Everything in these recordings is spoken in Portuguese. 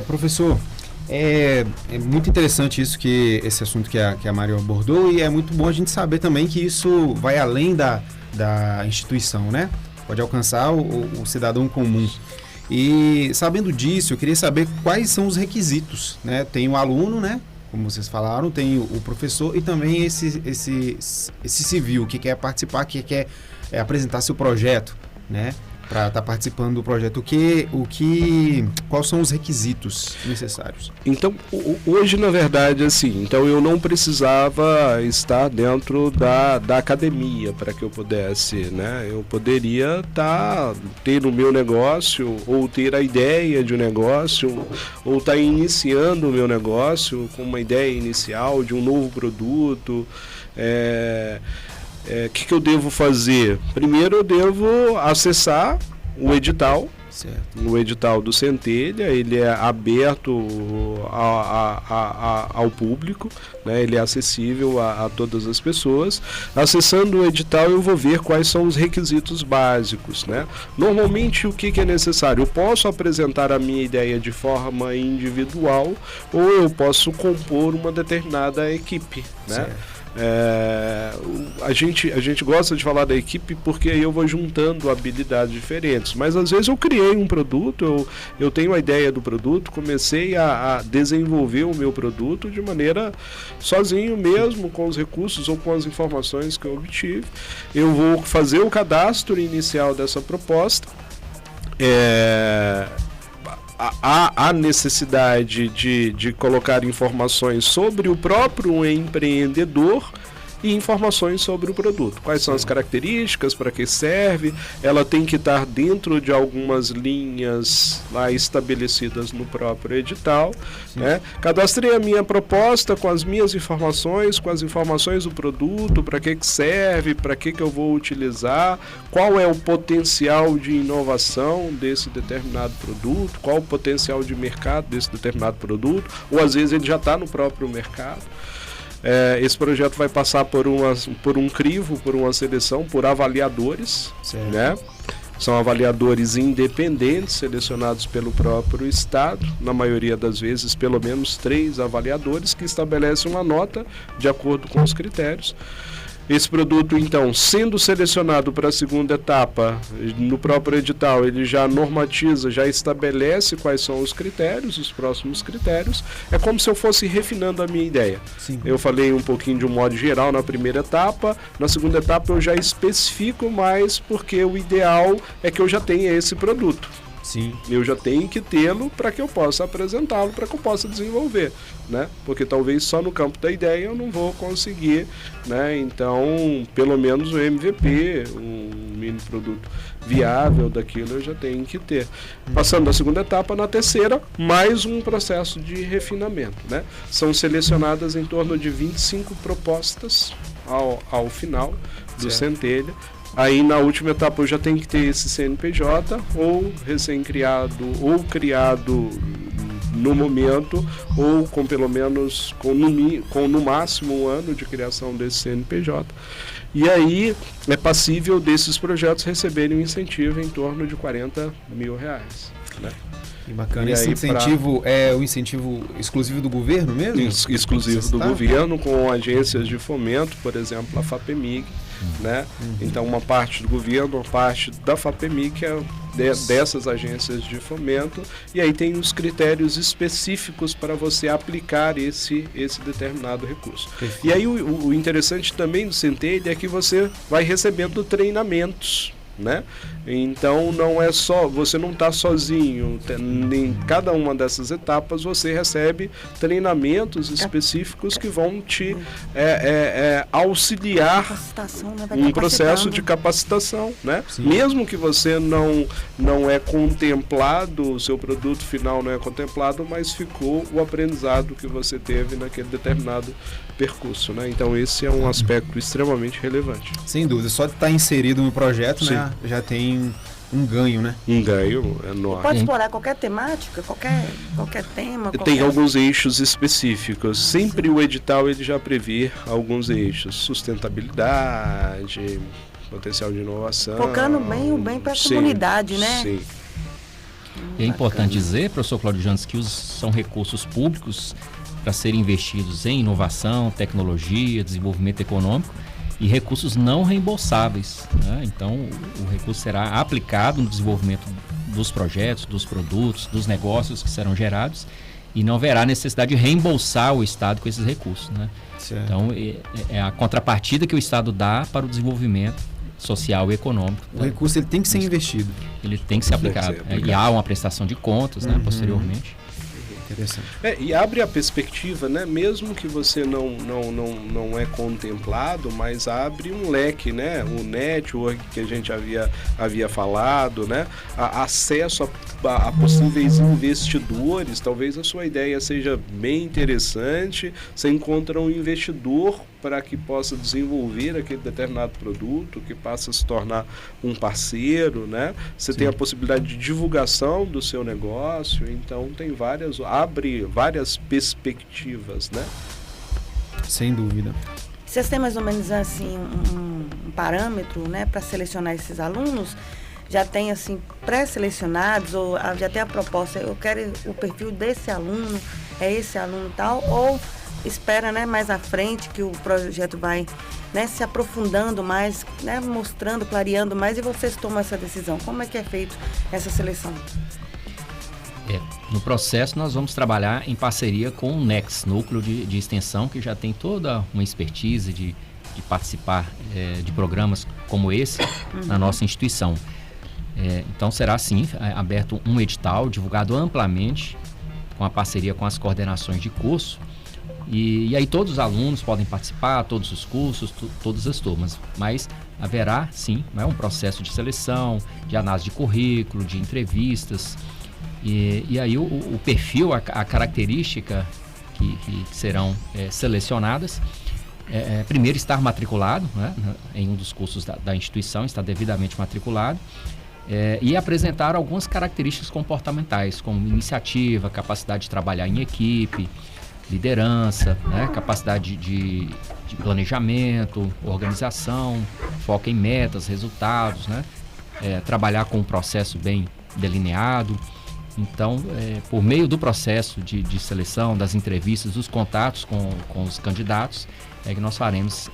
Professor, é muito interessante esse assunto que a Mário abordou, e é muito bom a gente saber também que isso vai além da instituição, né? Pode alcançar o cidadão comum. E sabendo disso, eu queria saber quais são os requisitos, né? Tem o aluno, né? Como vocês falaram, tem o professor e também esse civil que quer participar, que quer apresentar seu projeto, né? Para estar participando do projeto. Quais são os requisitos necessários? Então, hoje, na verdade, assim, então eu não precisava estar dentro da academia para que eu pudesse, né? Eu poderia ter o meu negócio, ou ter a ideia de um negócio, ou estar iniciando o meu negócio com uma ideia inicial de um novo produto. O que eu devo fazer? Primeiro eu devo acessar o edital. Certo. O edital do Centelha, ele é aberto ao público, né? Ele é acessível a todas as pessoas. Acessando o edital, eu vou ver quais são os requisitos básicos, né? Normalmente, o que é necessário? Eu posso apresentar a minha ideia de forma individual, ou eu posso compor uma determinada equipe, né? Certo. A gente gosta de falar da equipe porque aí eu vou juntando habilidades diferentes, mas às vezes eu criei um produto, eu tenho a ideia do produto, comecei a desenvolver o meu produto de maneira sozinho mesmo, com os recursos ou com as informações que eu obtive. Eu vou fazer o cadastro inicial dessa proposta. Há necessidade de colocar informações sobre o próprio empreendedor e informações sobre o produto. Quais são as características, para que serve, ela tem que estar dentro de algumas linhas lá estabelecidas no próprio edital, né? Cadastrei a minha proposta com as minhas informações, com as informações do produto, para que serve, para que eu vou utilizar, qual é o potencial de inovação desse determinado produto, qual o potencial de mercado desse determinado produto, ou às vezes ele já está no próprio mercado. Esse projeto vai passar por um crivo, por uma seleção, por avaliadores, né? São avaliadores independentes, selecionados pelo próprio Estado, na maioria das vezes pelo menos 3 avaliadores, que estabelecem uma nota de acordo com os critérios. Esse produto, então, sendo selecionado para a segunda etapa, no próprio edital, ele já normatiza, já estabelece quais são os critérios, os próximos critérios. É como se eu fosse refinando a minha ideia. Sim. Eu falei um pouquinho de um modo geral na primeira etapa, na segunda etapa eu já especifico mais, porque o ideal é que eu já tenha esse produto. Sim. Eu já tenho que tê-lo para que eu possa apresentá-lo, para que eu possa desenvolver, né? Porque talvez só no campo da ideia eu não vou conseguir, né? Então, pelo menos o MVP, um mini produto viável daquilo eu já tenho que ter. Passando da segunda etapa, na terceira, mais um processo de refinamento, né? São selecionadas em torno de 25 propostas ao final do Centelha. Aí na última etapa eu já tenho que ter esse CNPJ, ou recém-criado, ou criado no momento, ou com pelo menos, com no máximo 1 ano de criação desse CNPJ. E aí é passível desses projetos receberem um incentivo em torno de R$40 mil, né? Que bacana. Esse incentivo é o incentivo exclusivo do governo mesmo? Exclusivo do governo, com agências de fomento, por exemplo, a FAPEMIG, né? Então, uma parte do governo, uma parte da FAPEMIG, é dessas agências de fomento, e aí tem os critérios específicos para você aplicar esse determinado recurso. Perfeito. E aí o interessante também do Centelha é que você vai recebendo treinamentos, né? Então não é só, você não está sozinho, em cada uma dessas etapas você recebe treinamentos específicos que vão te auxiliar um processo de capacitação, né? Mesmo que você não é contemplado, o seu produto final não é contemplado, mas ficou o aprendizado que você teve naquele determinado percurso, né? Então esse é um aspecto extremamente relevante. Sem dúvida, só de estar inserido no projeto, né, já tem um ganho, né? Um ganho enorme. Pode explorar qualquer temática, qualquer tema? Tem alguns eixos específicos. Sempre o edital ele já prevê alguns eixos. Sustentabilidade, potencial de inovação. Focando bem o bem para a comunidade, né? Sim. E é importante dizer, professor Cláudio Janes, que são recursos públicos para serem investidos em inovação, tecnologia, desenvolvimento econômico e recursos não reembolsáveis, né? Então, o recurso será aplicado no desenvolvimento dos projetos, dos produtos, dos negócios que serão gerados e não haverá necessidade de reembolsar o Estado com esses recursos, né? Certo. Então, é a contrapartida que o Estado dá para o desenvolvimento social e econômico. O recurso ele tem que ser investido. Ele tem que ser aplicado. E há uma prestação de contas, né, posteriormente. Interessante. E abre a perspectiva, né? Mesmo que você não é contemplado, mas abre um leque, né? O network que a gente havia falado, né? Acesso a possíveis investidores. Talvez a sua ideia seja bem interessante. Você encontra um investidor para que possa desenvolver aquele determinado produto, que passa a se tornar um parceiro, né? Você tem a possibilidade de divulgação do seu negócio, então abre várias perspectivas, né? Sem dúvida. Vocês têm mais ou menos assim um parâmetro, né, para selecionar esses alunos? Já tem assim pré-selecionados ou já tem a proposta, eu quero o perfil desse aluno, é esse aluno tal, ou espera, né, mais à frente que o projeto vai, né, se aprofundando mais, né, mostrando, clareando mais e vocês tomam essa decisão. Como é que é feito essa seleção? No processo nós vamos trabalhar em parceria com o NEX, Núcleo de Extensão, que já tem toda uma expertise de participar de programas como esse na nossa instituição. Então será sim aberto um edital, divulgado amplamente, com a parceria com as coordenações de curso, e aí todos os alunos podem participar, todos os cursos, todas as turmas, mas haverá sim, né, um processo de seleção, de análise de currículo, de entrevistas, e aí o perfil, a característica que serão selecionadas, primeiro estar matriculado, né, em um dos cursos da instituição, está devidamente matriculado, e apresentar algumas características comportamentais, como iniciativa, capacidade de trabalhar em equipe, liderança, né, capacidade de planejamento, organização, foco em metas, resultados, né, trabalhar com um processo bem delineado. Então, por meio do processo de seleção, das entrevistas, dos contatos com os candidatos, é que nós faremos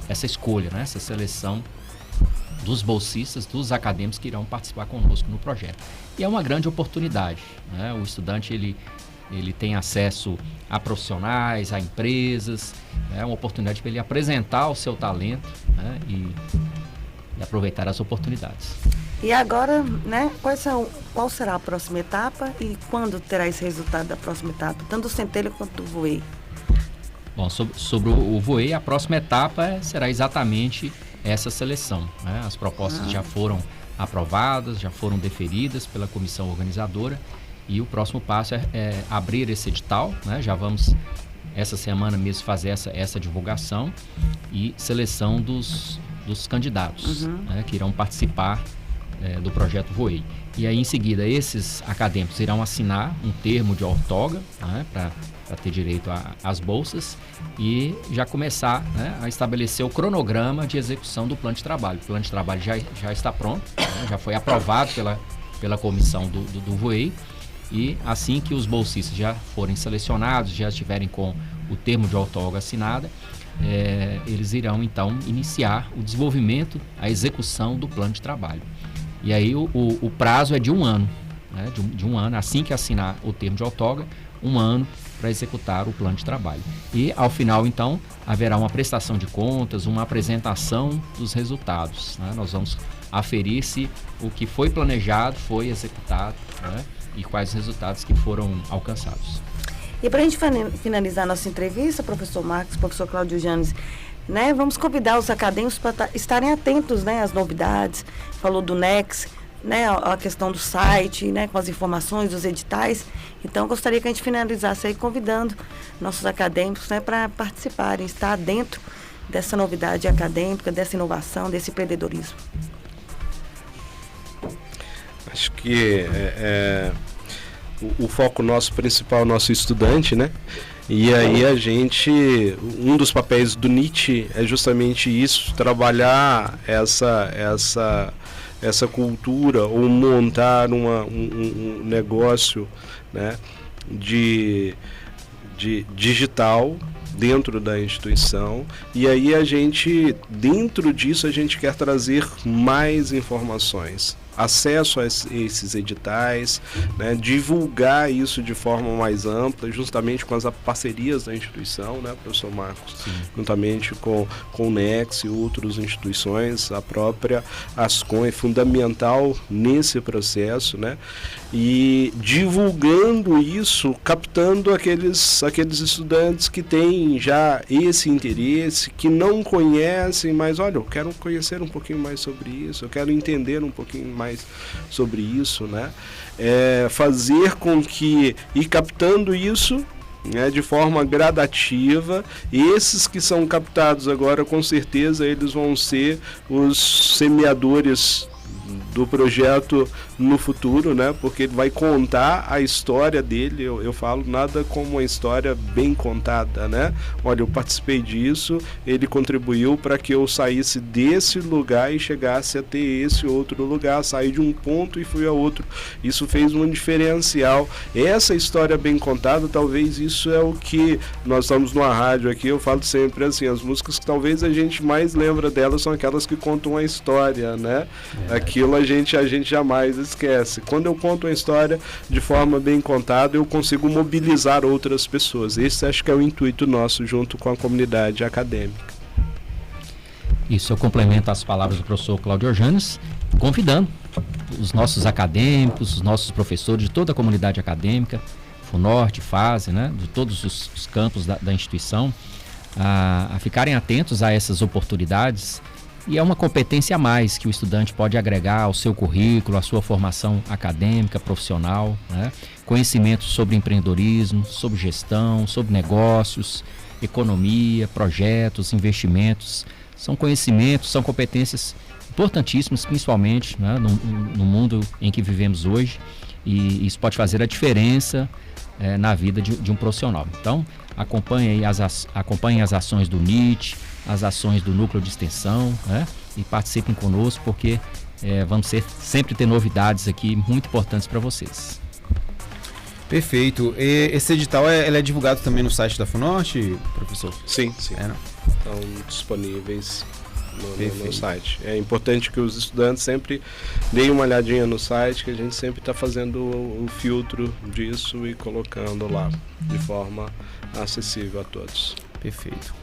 essa escolha, né, essa seleção dos bolsistas, dos acadêmicos que irão participar conosco no projeto. E é uma grande oportunidade, né? O estudante ele tem acesso a profissionais, a empresas, é uma oportunidade para ele apresentar o seu talento, né, e aproveitar as oportunidades. E agora, né, qual será a próxima etapa e quando terá esse resultado da próxima etapa, tanto do Centelha quanto do Voei? Bom, sobre o Voei, a próxima etapa será exatamente essa seleção, né? As propostas já foram aprovadas, já foram deferidas pela comissão organizadora e o próximo passo é abrir esse edital, né? Já vamos, essa semana mesmo, fazer essa divulgação e seleção dos candidatos, né, que irão participar do projeto Voei. E aí, em seguida, esses acadêmicos irão assinar um termo de outorga, né, para ter direito às bolsas e já começar, né, a estabelecer o cronograma de execução do plano de trabalho. O plano de trabalho já está pronto, né, já foi aprovado pela comissão do Voei, e assim que os bolsistas já forem selecionados, já estiverem com o termo de outorga assinada, eles irão então iniciar o desenvolvimento, a execução do plano de trabalho. E aí o prazo é de 1 ano, né, de um ano, assim que assinar o termo de outorga, 1 ano para executar o plano de trabalho. E ao final, então, haverá uma prestação de contas, uma apresentação dos resultados, né? Nós vamos aferir se o que foi planejado foi executado, né, e quais os resultados que foram alcançados. E para a gente finalizar nossa entrevista, professor Marcos, professor Cláudio Janes, né, vamos convidar os acadêmicos para estarem atentos, né, às novidades. Falou do NEX, né, a questão do site, né, com as informações dos editais. Então, gostaria que a gente finalizasse aí convidando nossos acadêmicos, né, para participarem, estar dentro dessa novidade acadêmica, dessa inovação, desse empreendedorismo. Acho que o foco nosso principal, nosso estudante, né? E aí um dos papéis do NIT é justamente isso, trabalhar essa essa cultura ou montar um negócio, né, de digital dentro da instituição, e aí dentro disso a gente quer trazer mais informações, acesso a esses editais, né, divulgar isso de forma mais ampla, justamente com as parcerias da instituição, né, professor Marcos, sim, juntamente com o NEX e outras instituições, a própria Ascom é fundamental nesse processo, né, e divulgando isso, captando aqueles estudantes que têm já esse interesse, que não conhecem, mas olha, eu quero conhecer um pouquinho mais sobre isso, eu quero entender um pouquinho mais sobre isso, né? Fazer com que, e captando isso, né, de forma gradativa, esses que são captados agora, com certeza eles vão ser os semeadores do projeto no futuro, né? Porque ele vai contar a história dele. Eu falo nada como uma história bem contada, né? Olha, eu participei disso, ele contribuiu para que eu saísse desse lugar e chegasse a ter esse outro lugar, saí de um ponto e fui a outro. Isso fez um diferencial. Essa história bem contada, talvez isso é o que nós estamos numa rádio aqui, eu falo sempre assim, as músicas que talvez a gente mais lembra delas são aquelas que contam a história, né? Aquilo a gente jamais esquece. Quando eu conto uma história de forma bem contada, eu consigo mobilizar outras pessoas. Esse acho que é o intuito nosso junto com a comunidade acadêmica. Isso, eu complemento as palavras do professor Cláudio Janes, convidando os nossos acadêmicos, os nossos professores de toda a comunidade acadêmica, FUNORTE, FASE, né, de todos os campos da instituição, a ficarem atentos a essas oportunidades. E é uma competência a mais que o estudante pode agregar ao seu currículo, à sua formação acadêmica, profissional, né? Conhecimento sobre empreendedorismo, sobre gestão, sobre negócios, economia, projetos, investimentos. São conhecimentos, são competências importantíssimas, principalmente, né, no mundo em que vivemos hoje. E isso pode fazer a diferença na vida de um profissional. Então, acompanhem as ações do NIT, as ações do Núcleo de Extensão, né? E participem conosco, porque vamos sempre ter novidades aqui muito importantes para vocês. Perfeito. E esse edital ele é divulgado também no site da FUNORTE, professor? Sim. Estão disponíveis no site. É importante que os estudantes sempre deem uma olhadinha no site, que a gente sempre está fazendo o filtro disso e colocando lá de forma acessível a todos. Perfeito.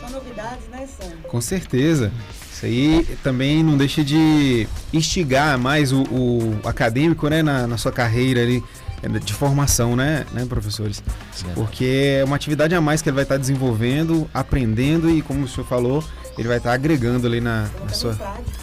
São novidades, né, Sam? Com certeza. Isso aí também não deixa de instigar mais o acadêmico, né, na sua carreira ali de formação, né, professores? Sim. Porque é uma atividade a mais que ele vai estar desenvolvendo, aprendendo e, como o senhor falou, ele vai estar agregando ali na sua...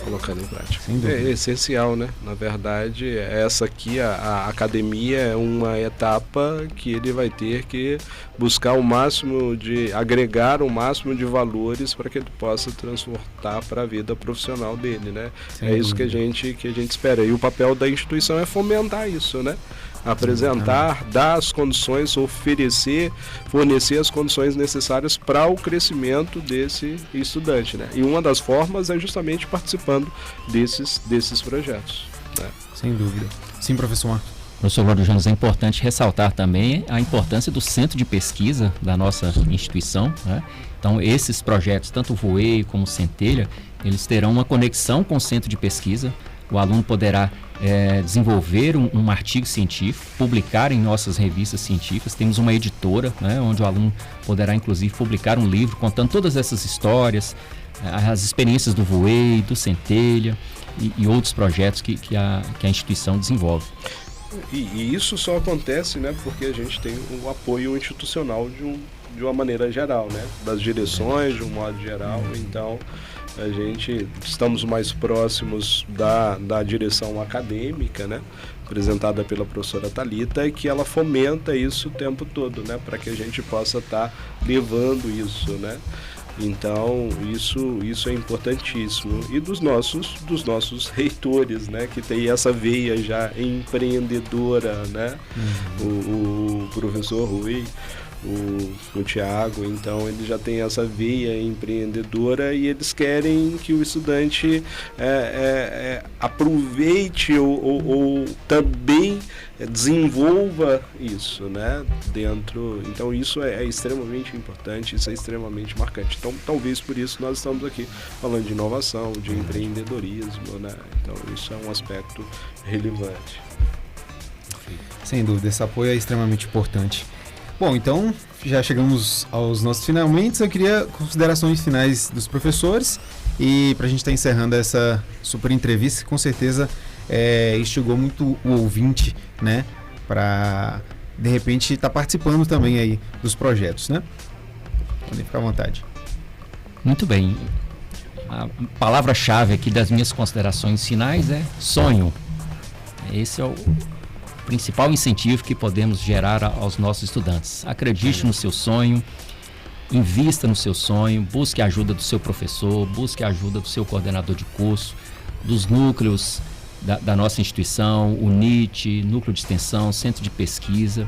Colocando em prática. É essencial, né? Na verdade, essa aqui, a academia, é uma etapa que ele vai ter que buscar o máximo agregar o máximo de valores para que ele possa transportar para a vida profissional dele, né? Sem isso que a gente espera. E o papel da instituição é fomentar isso, né? Apresentar, dar as condições, fornecer as condições necessárias para o crescimento desse estudante, né? E uma das formas é justamente participando desses projetos, né? Sem dúvida. Sim, professor Marcos. Professor Cláudio Janes, é importante ressaltar também a importância do centro de pesquisa da nossa instituição, né? Então, esses projetos, tanto o Voei como o Centelha, eles terão uma conexão com o centro de pesquisa. O aluno poderá desenvolver um artigo científico, publicar em nossas revistas científicas. Temos uma editora, né, onde o aluno poderá, inclusive, publicar um livro contando todas essas histórias, as experiências do Voei, do Centelha e outros projetos que a instituição desenvolve. E isso só acontece, né, porque a gente tem um apoio institucional de uma maneira geral, né, das direções de um modo geral. Então estamos mais próximos da direção acadêmica, né, apresentada pela professora Thalita, e que ela fomenta isso o tempo todo, né, para que a gente possa estar levando isso, né. Então isso é importantíssimo. E dos nossos reitores, né, que tem essa veia já empreendedora, né, o professor Rui, o Thiago, então ele já tem essa veia empreendedora e eles querem que o estudante aproveite ou também desenvolva isso, né, dentro. Então isso é extremamente importante, isso é extremamente marcante. Então talvez por isso nós estamos aqui falando de inovação, de empreendedorismo, né? Então isso é um aspecto relevante. Sem dúvida, esse apoio é extremamente importante. Bom, então já chegamos aos nossos finalmente. Eu queria considerações finais dos professores e para a gente estar encerrando essa super entrevista, que com certeza instigou muito o ouvinte, né, para de repente estar participando também aí dos projetos, né? Podem ficar à vontade. Muito bem. A palavra-chave aqui das minhas considerações finais é sonho. Esse é o principal incentivo que podemos gerar aos nossos estudantes. Acredite no seu sonho, invista no seu sonho, busque a ajuda do seu professor, busque a ajuda do seu coordenador de curso, dos núcleos da nossa instituição, o NIT, Núcleo de Extensão, Centro de Pesquisa,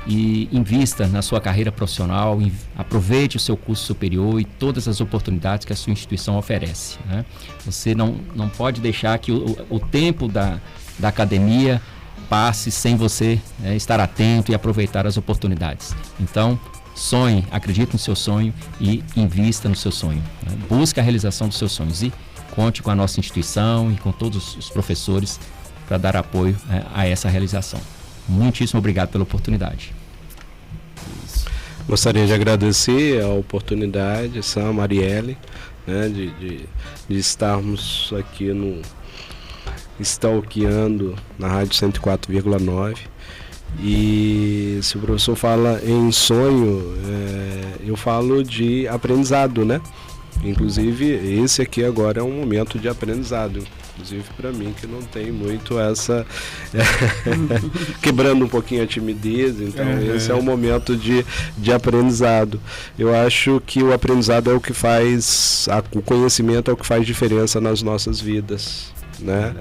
e invista na sua carreira profissional, aproveite o seu curso superior e todas as oportunidades que a sua instituição oferece, né? Você não pode deixar que o tempo da academia passe sem você estar atento e aproveitar as oportunidades. Então, sonhe, acredite no seu sonho e invista no seu sonho, né? Busque a realização dos seus sonhos e conte com a nossa instituição e com todos os professores para dar apoio a essa realização. Muitíssimo obrigado pela oportunidade. Gostaria de agradecer a oportunidade, Sam, Marielle, né, de estarmos aqui stalkeando na Rádio 104,9. E se o professor fala em sonho, eu falo de aprendizado, né? Inclusive, esse aqui agora é um momento de aprendizado. Inclusive para mim, que não tem muito essa... quebrando um pouquinho a timidez. Então, esse é um momento de aprendizado. Eu acho que o aprendizado é o que faz... o conhecimento é o que faz diferença nas nossas vidas, né?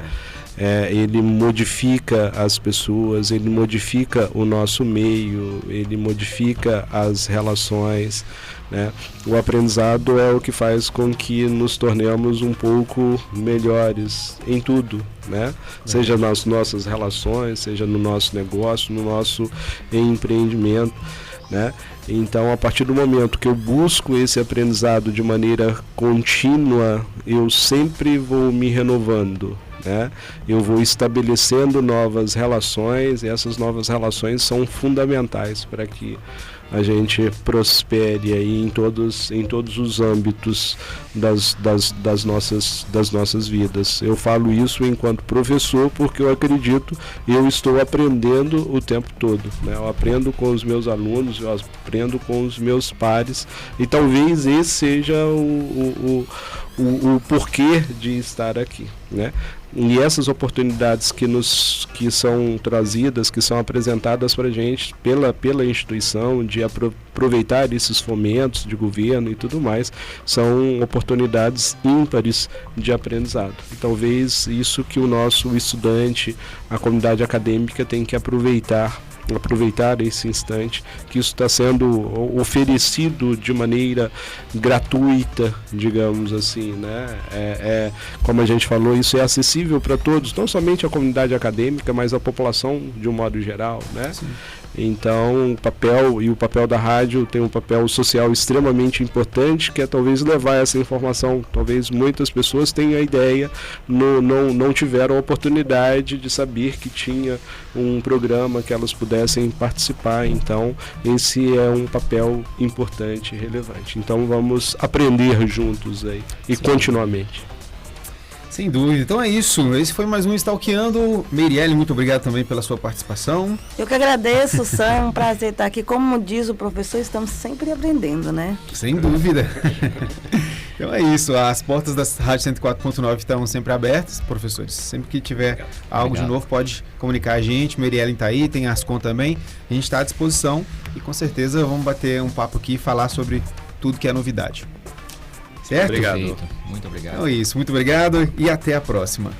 Ele modifica as pessoas, ele modifica o nosso meio, ele modifica as relações, né? O aprendizado é o que faz com que nos tornemos um pouco melhores em tudo, né? Seja nas nossas relações, seja no nosso negócio, no nosso empreendimento, né? Então, a partir do momento que eu busco esse aprendizado de maneira contínua, eu sempre vou me renovando, né? Eu vou estabelecendo novas relações, e essas novas relações são fundamentais para que a gente prospere aí em todos os âmbitos das nossas vidas. Eu falo isso enquanto professor porque eu acredito, eu estou aprendendo o tempo todo, né? Eu aprendo com os meus alunos, eu aprendo com os meus pares, e talvez esse seja o porquê de estar aqui, né? E essas oportunidades que são trazidas, que são apresentadas para a gente pela instituição, de aproveitar esses fomentos de governo e tudo mais, são oportunidades ímpares de aprendizado. E talvez isso que o nosso estudante, a comunidade acadêmica tem que aproveitar esse instante, que isso está sendo oferecido de maneira gratuita, digamos assim, né? Como a gente falou, isso é acessível para todos, não somente a comunidade acadêmica, mas a população de um modo geral, né? Sim. Então, o papel da rádio tem um papel social extremamente importante, que é talvez levar essa informação. Talvez muitas pessoas tenham a ideia, não tiveram a oportunidade de saber que tinha um programa que elas pudessem participar. Então, esse é um papel importante e relevante. Então, vamos aprender juntos aí, e sim, continuamente. Sem dúvida. Então é isso. Esse foi mais um Stalkeando. Marielle, muito obrigado também pela sua participação. Eu que agradeço, Sam. É um prazer estar aqui. Como diz o professor, estamos sempre aprendendo, né? Sem dúvida. Então é isso. As portas da Rádio 104.9 estão sempre abertas, professores. Sempre que tiver algo de novo, pode comunicar a gente. Marielle está aí, tem Ascom também. A gente está à disposição e com certeza vamos bater um papo aqui e falar sobre tudo que é novidade. Certo? Obrigado. Perfeito. Muito obrigado. Então é isso. Muito obrigado e até a próxima.